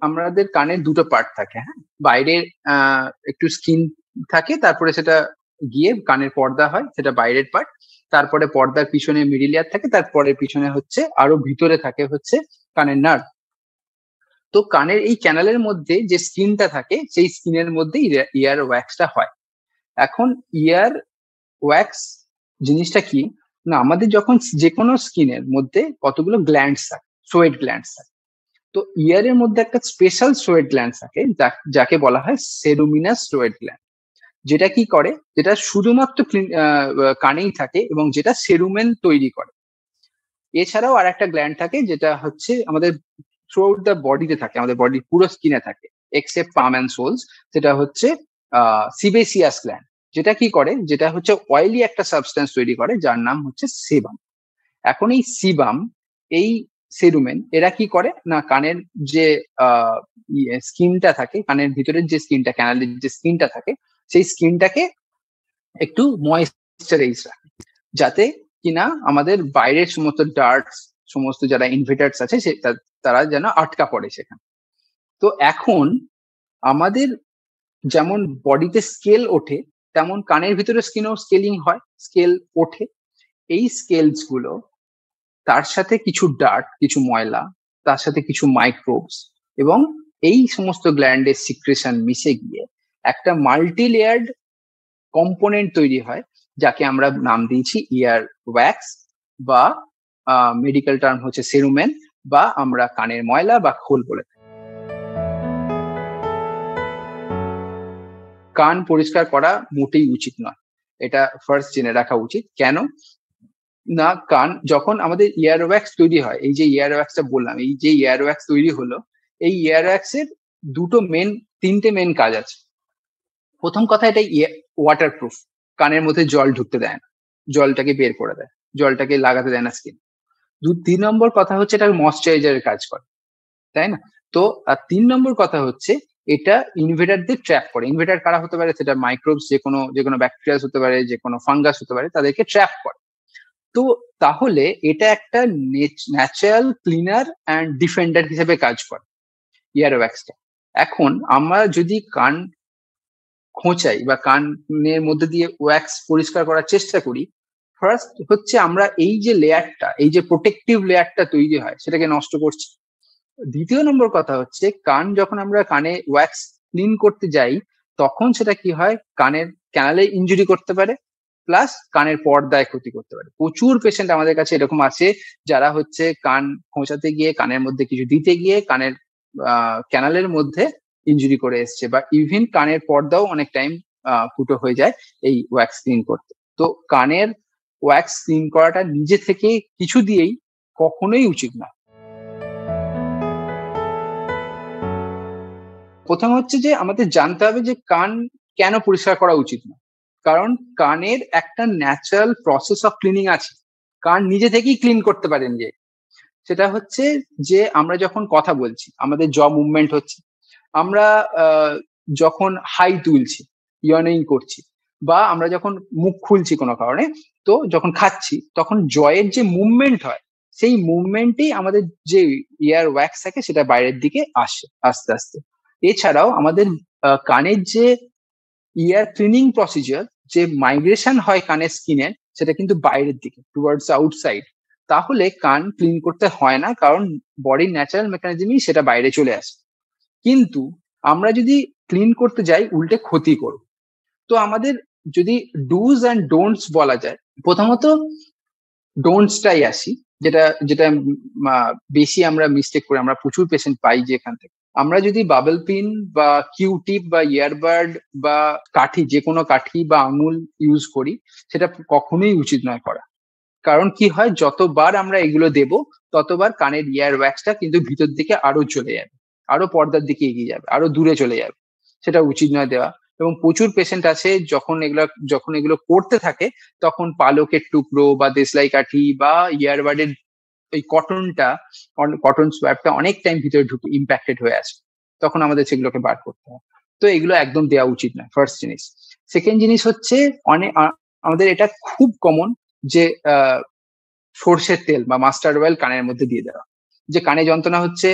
আমাদের কানের দুটো পার্ট থাকে, হ্যাঁ। বাইরের একটু স্কিন থাকে, তারপরে সেটা গিয়ে কানের পর্দা হয়, সেটা বাইরের পার্ট। তারপরে পর্দার পিছনে মিডিল ইয়ার থাকে, তারপরে পিছনে হচ্ছে আরো ভিতরে থাকে হচ্ছে কানের নার্ভ। তো কানের এই ক্যানালের মধ্যে যে স্কিনটা থাকে, সেই স্কিনের মধ্যে ইয়ার ওয়্যাক্সটা হয়। এখন ইয়ার ওয়্যাক্স জিনিসটা কি, না আমাদের যখন যে কোনো স্কিনের মধ্যে কতগুলো গ্ল্যান্ডস থাকে, সোয়েট গ্ল্যান্ডস থাকে। তো ইয়ারের মধ্যে একটা স্পেশাল সোয়েট গ্ল্যান্ড থাকে, যাকে বলা হয় সেরুমিনাস সোয়েট গ্ল্যান্ড। যেটা কি করে, যেটা শুধুমাত্র কানেই থাকে এবং যেটা সেরুমেন তৈরি করে। এছাড়াও আর একটা গ্ল্যান্ড থাকে যেটা হচ্ছে আমাদের থ্রু আউট দ্য বডিতে থাকে, আমাদের বডির পুরো স্কিনে থাকে, এক্সেপ্ট পাম অ্যান্ড সোলস। যেটা হচ্ছে সিবেসিয়াস গ্ল্যান্ড। যেটা কি করে, যেটা হচ্ছে অয়েলি একটা সাবস্টেন্স তৈরি করে, যার নাম হচ্ছে সেবাম। এখন এই সিবাম, এই সেরুমেন, এরা কি করে না, কানের যে স্কিনটা থাকে, কানের ভিতরের যে স্কিনটা, ক্যানালের যে স্কিনটা থাকে, সেই স্কিনটাকে একটু ময়েশ্চারাইজ রাখে, যাতে কিনা আমাদের বাইরের সমস্ত ডার্টস, সমস্ত যারা ইনভেটার্স আছে তারা যেন আটকা পড়ে সেখানে। তো এখন আমাদের যেমন বডিতে স্কেল ওঠে, তেমন কানের ভিতরে স্কিনেও স্কেলিং হয়, স্কেল ওঠে। এই স্কেলস গুলো, তার সাথে কিছু ডার্ট, কিছু ময়লা, তার সাথে কিছু মাইক্রোবস এবং এই সমস্ত গ্ল্যান্ডের সিক্রেশন মিশে গিয়ে একটা মাল্টি লেয়ার্ড কম্পোনেন্ট তৈরি হয়, যাকে আমরা নাম দিয়েছি ইয়ার ওয়্যাক্স, বা মেডিকেল টার্ম হচ্ছে সেরুমেন, বা আমরা কানের ময়লা বা খোল বলে থাকি। কান পরিষ্কার করা মোটেই উচিত নয়, এটা ফার্স্ট জেনে রাখা উচিত। কেন না, কান যখন আমাদের ইয়ার ওয়্যাক্স তৈরি হয়, এই যে ইয়ার ওয়্যাক্সটা বললাম, এই যে ইয়ার ওয়্যাক্স তৈরি হলো, এই ইয়ার ওয়্যাক্স এর তিনটে মেন কাজ আছে। প্রথম কথা, এটা ওয়াটার প্রুফ, কানের মধ্যে জল ঢুকতে দেয় না, জলটাকে বের করে দেয়, জলটাকে লাগাতে দেয় না স্কিন। 3 নম্বর কথা হচ্ছে এটা ময়শ্চারাইজারের কাজ করে, তাই না? তো আর 3 নম্বর কথা হচ্ছে এটা ইনভেটারদের ট্র্যাপ করে। ইনভেটার কারা হতে পারে, সেটা মাইক্রোবস, যে কোনো ব্যাকটেরিয়া হতে পারে, যে কোনো ফাঙ্গাস হতে পারে, তাদেরকে ট্র্যাপ করে। তো তাহলে এটা একটা ন্যাচারাল ক্লিনার অ্যান্ড ডিফেন্ডার হিসেবে কাজ করে ইয়ার ওয়্যাক্সটা। এখন আমরা যদি কান খোঁচাই বা কানের মধ্যে দিয়ে ওয়্যাক্স পরিষ্কার করার চেষ্টা করি, ফার্স্ট হচ্ছে আমরা এই যে লেয়ারটা, এই যে প্রোটেক্টিভ লেয়ারটা তৈরি হয়, সেটাকে নষ্ট করছি। 2য় নম্বর কথা হচ্ছে, যখন আমরা কানে ওয়্যাক্স ক্লিন করতে যাই, তখন সেটা কি হয়, কানের ক্যানালে ইনজুরি করতে পারে, প্লাস কানের পর্দায় ক্ষতি করতে পারে। প্রচুর পেশেন্ট আমাদের কাছে এরকম আছে, যারা হচ্ছে কান খোঁচাতে গিয়ে, কানের মধ্যে কিছু দিতে গিয়ে কানের ক্যানালের মধ্যে ইনজুরি করে এসছে, বা ইভেন কানের পর্দাও অনেক টাইম ফুটো হয়ে যায় এই ওয়্যাক্স ক্লিন করতে। তো কানের ওয়্যাক্স ক্লিন করাটা নিজে থেকে কিছু দিয়েই কখনোই উচিত না। প্রথম হচ্ছে যে আমাদের জানতে হবে যে কান কেন পরিষ্কার করা উচিত না। কারণ কানের একটা ন্যাচারাল প্রসেস অফ ক্লিনিং আছে, কান নিজে থেকেই ক্লিন করতে পারেন। যে সেটা হচ্ছে যে আমরা যখন কথা বলছি, আমাদের জ মুভমেন্ট হচ্ছে, আমরা যখন হাই তুলছি, ইয়নিং করছি, বা আমরা যখন মুখ খুলছি কোনো কারণে, তো যখন খাচ্ছি, তখন জয়ের যে মুভমেন্ট হয়, সেই মুভমেন্টেই আমাদের যে ইয়ার ওয়্যাক্স থাকে সেটা বাইরের দিকে আসে আস্তে আস্তে। এছাড়াও আমাদের কানের যে ইয়ার ক্লিনিং প্রসিজার, যে মাইগ্রেশন হয় কানের স্কিনের, সেটা কিন্তু বাইরের দিকে, টুয়ার্ডস আউটসাইড। তাহলে কান ক্লিন করতে হয় না, কারণ বডির ন্যাচারাল মেকানিজমই সেটা বাইরে চলে আসে। কিন্তু আমরা যদি ক্লিন করতে যাই, উল্টে ক্ষতি করব। তো আমাদের যদি ডুজ অ্যান্ড ডোন্টস বলা যায়, প্রথমত ডোন্টসটাই আসি, যেটা যেটা বেশি আমরা মিস্টেক করে, আমরা প্রচুর পেশেন্ট পাই যে এখান থেকে। আমরা যদি বাবল পিন বা কিউটিপ বা ইয়ারবাড বা কাঠি, যে কোনো কাঠি বা আঙুল ইউজ করি, সেটা কখনোই উচিত নয় করা। কারণ কি হয়, যতবার আমরা এগুলো দেব, ততবার কানের ইয়ার ওয়্যাক্সটা কিন্তু ভিতর দিকে আরো চলে যাবে, আরো পর্দার দিকে এগিয়ে যাবে, আরো দূরে চলে যাবে। সেটা উচিত নয় দেওয়া। এবং প্রচুর পেশেন্ট আছে যখন এগুলো করতে থাকে, তখন পালকের টুকরো বা দেশলাই কাঠি বা ইয়ারবাডের ওই কটন সোয়াবটা অনেক টাইম ভিতরে ঢুকে ইম্প্যাক্টেড হয়ে আছে, তখন আমাদের সেগুলোকে বার করতে হয়। তো এগুলো একদম দেওয়া উচিত নয়, ফার্স্ট জিনিস। সেকেন্ড জিনিস হচ্ছে, আমাদের এটা খুব কমন যে সর্ষের তেল বা মাস্টার্ড অয়েল কানের মধ্যে দিয়ে দেওয়া। যে কানে যন্ত্রণা হচ্ছে,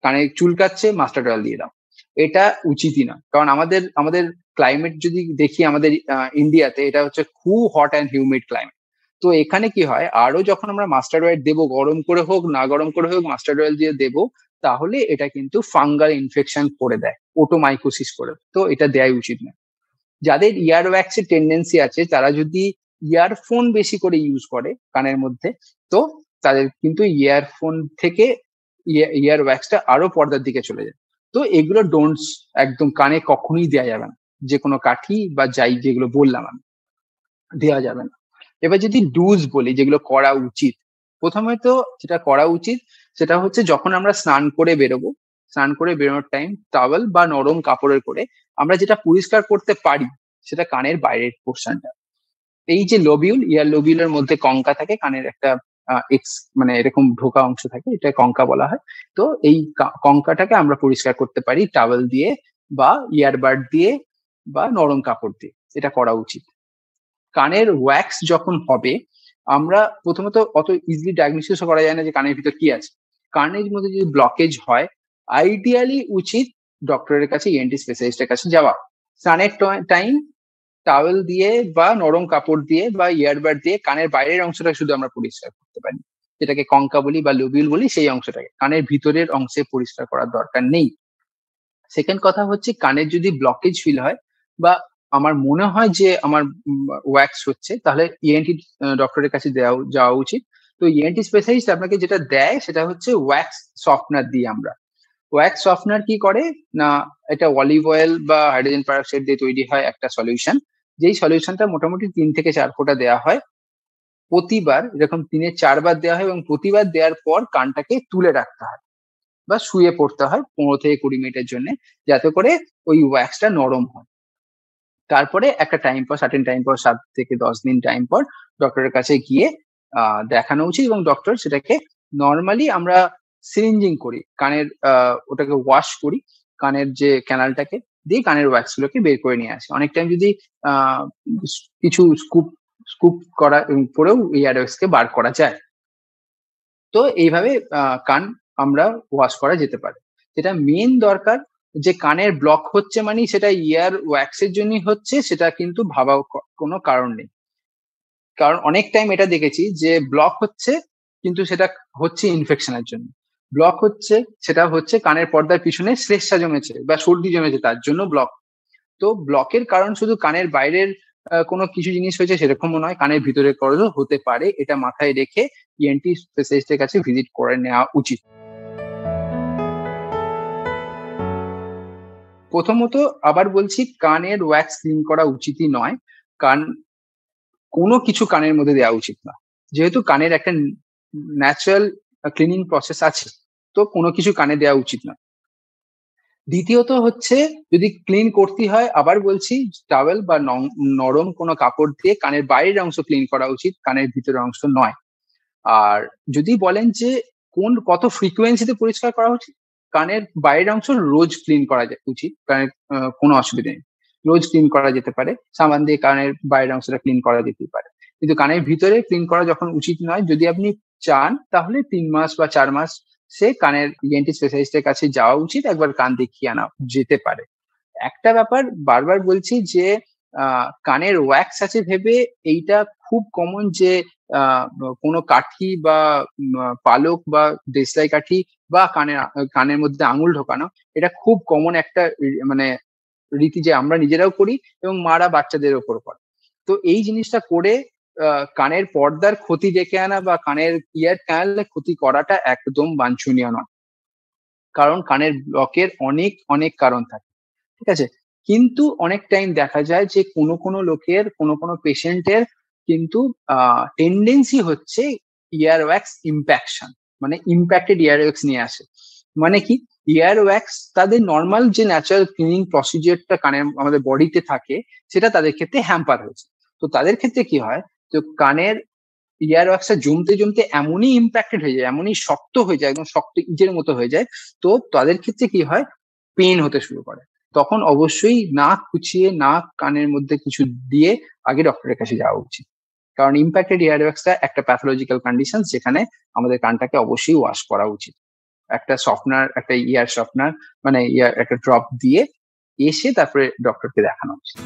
কানে চুলকাচ্ছে মাস্টার্ড অয়েল দিয়ে দাও, এটা উচিতই না। কারণ আমাদের আমাদের ক্লাইমেট যদি দেখি আমাদের ইন্ডিয়াতে, এটা হচ্ছে খুব হট অ্যান্ড হিউমিড ক্লাইমেট। তো এখানে কি হয়, আরো যখন আমরা মাস্টার্ড অয়েল দেবো, গরম করে হোক না গরম করে হোক মাস্টার্ড অয়েল দিয়ে দেবো, তাহলে এটা কিন্তু ফাঙ্গাল ইনফেকশন করে দেয়, ওটোমাইকোসিস করে। তো এটা দেয়াই উচিত না। যাদের ইয়ার ওয়্যাক্সের টেন্ডেন্সি আছে, তারা যদি ইয়ারফোন বেশি করে ইউজ করে কানের মধ্যে, তো তাদের কিন্তু ইয়ারফোন থেকে ইয়ার ওয়্যাক্সটা আরো পর্দার দিকে চলে যায়। তো এগুলো ডোন্টস, একদম কানে কখনোই দেওয়া যাবে না। যে কোনো কাঠি বা যাই যেগুলো বললাম আমি, দেওয়া যাবে না। এবার যদি ডুজ বলি যেগুলো করা উচিত, প্রথমে তো যেটা করা উচিত সেটা হচ্ছে যখন আমরা স্নান করে বেরোবো, স্নান করে বেরোনোর টাইম টাওয়েল বা নরম কাপড়ের করে আমরা যেটা পরিষ্কার করতে পারি সেটা কানের বাইরের পোর্শনটা। এই যে লোবিউল, ইয়ার লোবিউলের মধ্যে কঙ্কা থাকে, কানের একটা এক্স মানে এরকম ঢোকা অংশ থাকে, এটা কঙ্কা বলা হয়। তো এই কঙ্কাটাকে আমরা পরিষ্কার করতে পারি টাওয়েল দিয়ে বা ইয়ারবাড দিয়ে বা নরম কাপড় দিয়ে, এটা করা উচিত। কানের ওয়্যাক্স যখন হবে, আমরা প্রথমত অত ইজিলি ডায়াগনোসিস করা যায় না যে কানের ভিতর কি আছে। কানের মধ্যে যদি ব্লকেজ হয়, আইডিয়ালি উচিত ডক্টরের কাছে, ইএনটি স্পেশালিস্টের কাছে যাওয়া। স্নানের টাইম টাওয়েল দিয়ে বা নরম কাপড় দিয়ে বা ইয়ারবাড দিয়ে কানের বাইরের অংশটা শুধু আমরা পরিষ্কার করতে পারি, যেটাকে কঙ্কা বলি বা লোবিউল বলি, সেই অংশটাকে। কানের ভিতরের অংশে পরিষ্কার করার দরকার নেই। সেকেন্ড কথা হচ্ছে, কানের যদি ব্লকেজ ফিল হয় বা আমার মনে হয় যে আমার ওয়্যাক্স হচ্ছে, তাহলে ইএনটি ডক্টরের কাছে যাওয়া উচিত। তো ইএনটি স্পেশালিস্ট আপনাকে যেটা দেয় সেটা হচ্ছে ওয়্যাক্স সফটনার দিয়ে আমরা। ওয়্যাক্স সফটনার কি করে না, এটা অলিভ অয়েল বা হাইড্রোজেন পারঅক্সাইড দিয়ে তৈরি হয় একটা সলিউশন, যেই সলিউশনটা মোটামুটি 3 থেকে 4 ফোঁটা দেওয়া হয় প্রতিবার, এরকম 3-4 বার দেওয়া হয়, এবং প্রতিবার দেওয়ার পর কানটাকে তুলে রাখতে হয় বা শুয়ে পড়তে হয় 15 থেকে 20 মিনিটের জন্য, যাতে করে ওই ওয়্যাক্সটা নরম হয়। তারপরে একটা টাইম পর, সার্টেন টাইম পর, 7 থেকে 10 দিন টাইম পর ডক্টরের কাছে গিয়ে দেখানো উচিত, এবং ডক্টর সেটাকে নর্মালি আমরা সিরিঞ্জিং করি, কানের ওটাকে ওয়াশ করি, কানের যে ক্যানালটাকে দিয়ে কানের ওয়্যাক্স গুলোকে বের করে নিয়ে আসি। অনেক টাইম যদি আহ কিছু স্কুপ স্কুপ করা করেও ইয়ার ওয়্যাক্স কে বার করা যায়। তো এইভাবে কান আমরা ওয়াশ করা যেতে পারে। যেটা মেন দরকার, যে কানের ব্লক হচ্ছে মানে সেটা ইয়ার ওয়্যাক্স এর জন্যই হচ্ছে, সেটা কিন্তু ভাবার কোনো কারণ নেই। কারণ অনেক টাইম এটা দেখেছি যে ব্লক হচ্ছে, কিন্তু সেটা হচ্ছে ইনফেকশনের জন্য। ব্লক হচ্ছে, সেটা হচ্ছে কানের পর্দার পিছনে শ্লেষ্মা জমেছে বা সর্দি জমেছে, তার জন্য ব্লক। তো ব্লকের কারণ শুধু কানের বাইরের কোনো কিছু জিনিস হয়েছে সেরকমও নয়, কানের ভিতরের কারণও হতে পারে। এটা মাথায় রেখে ইএনটি স্পেশালিস্টের কাছে ভিজিট করে নেওয়া উচিত। প্রথমত আবার বলছি, কানের ওয়্যাক্স ক্লিন করা উচিতই নয়। কান কোনো কিছু কানের মধ্যে দেওয়া উচিত না, যেহেতু কানের একটা ন্যাচারাল ক্লিনিং প্রসেস আছে, তো কোনো কিছু কানে দেওয়া উচিত না। দ্বিতীয়ত হচ্ছে, যদি ক্লিন করতে হয়, আবার বলছি, টাওয়েল বা নরম কোনো কাপড় দিয়ে কানের বাইরের অংশ ক্লিন করা উচিত, কানের ভিতরের অংশ নয়। আর যদি বলেন যে কত ফ্রিকোয়েন্সিতে পরিষ্কার করা উচিত, কানের বাইরের অংশ রোজ ক্লিন করা উচিত, কানের কোনো অসুবিধা নেই, রোজ ক্লিন করা যেতে পারে, সাবান দিয়ে কানের বাইরের অংশটা ক্লিন করা যেতে পারে। কিন্তু কানের ভিতরে ক্লিন করা যখন উচিত নয়, যদি আপনি চান তাহলে 3 মাস বা 4 মাস সে কানের ইএনটি স্পেশালিস্টের কাছে যাওয়া উচিত, একবার কান দেখিয়ে আনা যেতে পারে। একটা ব্যাপার বারবার বলছি যে কানের ওয়্যাক্স আছে ভেবে এইটা খুব কমন যে কোনো কাঠি বা পালক বা দেশলাই কাঠি বা কানের মধ্যে আঙুল ঢোকানো, এটা খুব কমন একটা মানে রীতি, যে আমরা নিজেরাও করি এবং মারা বাচ্চাদের ওপর করে। তো এই জিনিসটা করে কানের পর্দার ক্ষতি ডেকে আনা বা কানের ইয়ার ক্যানেলে ক্ষতি করাটা একদম বাঞ্ছনীয় নয়। কারণ কানের ব্লকের অনেক অনেক কারণ থাকে, ঠিক আছে? কিন্তু অনেক টাইম দেখা যায় যে কোনো লোকের, কোনো পেশেন্টের কিন্তু টেন্ডেন্সি হচ্ছে ইয়ার ওয়্যাক্স ইম্প্যাকশন, মানে ইম্প্যাক্টেড ইয়ার ওয়্যাক্স নিয়ে আসে। মানে কি, ইয়ার ওয়্যাক্স তাদের নর্মাল যে ন্যাচারাল ক্লিনিং প্রসিজারটা কানের আমাদের বডিতে থাকে, সেটা তাদের ক্ষেত্রে হ্যাম্পার হয়েছে। তো তাদের ক্ষেত্রে কি হয়, তো কানের ইয়ার ওয়্যাক্সটা জমতে জমতে এমনই ইম্প্যাক্টেড হয়ে যায়, এমনই শক্ত হয়ে যায়, একদম শক্ত ইটের মতো হয়ে যায়। তো তাদের ক্ষেত্রে কি হয়, পেন হতে শুরু করে। তখন অবশ্যই নাক কুচিয়ে, নাক কানের মধ্যে কিছু দিয়ে আগে ডক্টরের কাছে যাওয়া উচিত। কারণ ইম্প্যাক্টেড ইয়ার ওয়্যাক্সটা একটা প্যাথোলজিক্যাল কন্ডিশন, যেখানে আমাদের কানটাকে অবশ্যই ওয়াশ করা উচিত। একটা সফটনার, একটা ইয়ার সফটনার, মানে ইয়ার একটা ড্রপ দিয়ে এসে তারপরে ডক্টরকে দেখানো উচিত।